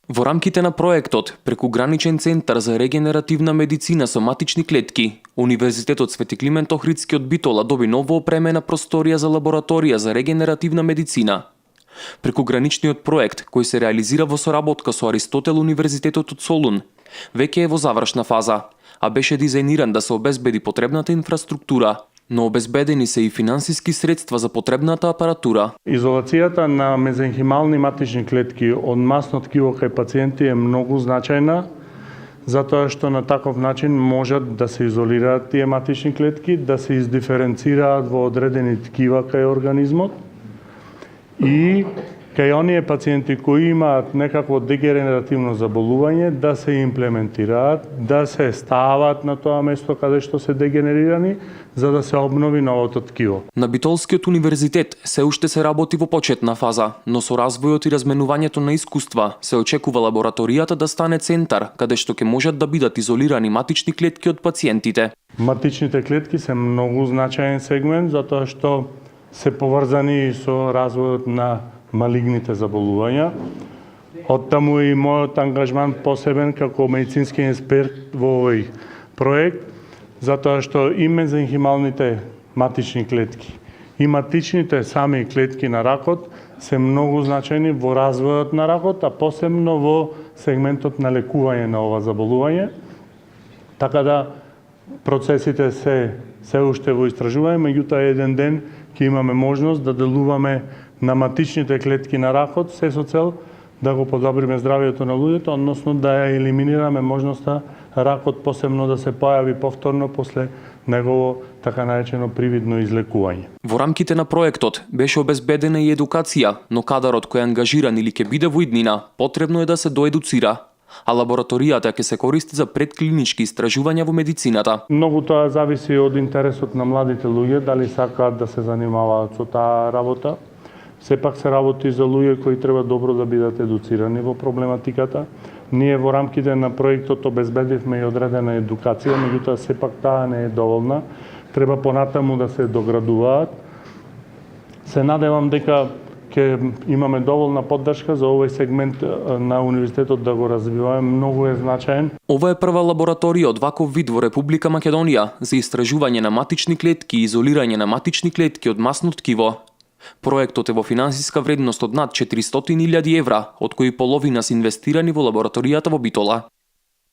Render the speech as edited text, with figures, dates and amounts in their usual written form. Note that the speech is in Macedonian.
Во рамките на проектот Прекуграничен центар за регенеративна медицина со матични клетки, Универзитетот Свети Климент Охридски од Битола доби ново опремена просторија за лабораторија за регенеративна медицина. Прекуграничниот проект, кој се реализира во соработка со Аристотел Универзитетот од Солун, веќе е во завршна фаза, а беше дизајниран да се обезбеди потребната инфраструктура, но обезбедени се и финансиски средства за потребната апаратура. Изолацијата на мезенхимални матични клетки од масно ткиво кај пациенти е многу значајна, затоа што на таков начин можат да се изолираат тие матични клетки, да се издиференцираат во одредени ткива кај организмот и кај оние пациенти кои имаат некакво дегенеративно заболување да се имплементираат, да се стават на тоа место каде што се дегенерирани, за да се обнови новото ткиво. На Битолскиот универзитет се уште се работи во почетна фаза, но со развојот и разменувањето на искуства се очекува лабораторијата да стане центар каде што ќе можат да бидат изолирани матични клетки од пациентите. Матичните клетки се многу значаен сегмент затоа што се поврзани со развојот на малигните заболувања. Оттаму и мојот ангажман посебен како медицински експерт во овој проект, затоа што и мезенхималните матични клетки и матичните сами клетки на ракот се многу значајни во развојот на ракот, а посебно во сегментот на лекување на ова заболување. Така да процесите се уште во истражување, меѓутоа еден ден ќе имаме можност да делуваме на матичните клетки на ракот, се со цел да го подобриме здравјето на луѓето, односно да ја елиминираме можноста ракот посебно да се појави повторно после негово така наречено привидно излекување. Во рамките на проектот беше обезбедена и едукација, но кадарот кој е ангажиран или ќе биде во иднина, потребно е да се доедуцира, а лабораторијата ќе се користи за предклинички истражувања во медицината. Многу тоа зависи од интересот на младите луѓе, дали сакаат да се занимаваат со таа работа. Сепак се работи за луѓе кои треба добро да бидат едуцирани во проблематиката. Ние во рамките на проектот обезбедивме и одредена едукација, меѓутоа сепак таа не е доволна. Треба понатаму да се доградуваат. Се надевам дека ќе имаме доволна поддршка за овој сегмент на универзитетот да го развиваме, многу е значаен. Ова е прва лабораторија од ваков вид во Република Македонија за истражување на матични клетки и изолирање на матични клетки од масно ткиво. Проектот е во финансиска вредност од над 400.000 евра, од кои половина се инвестирани во лабораторијата во Битола.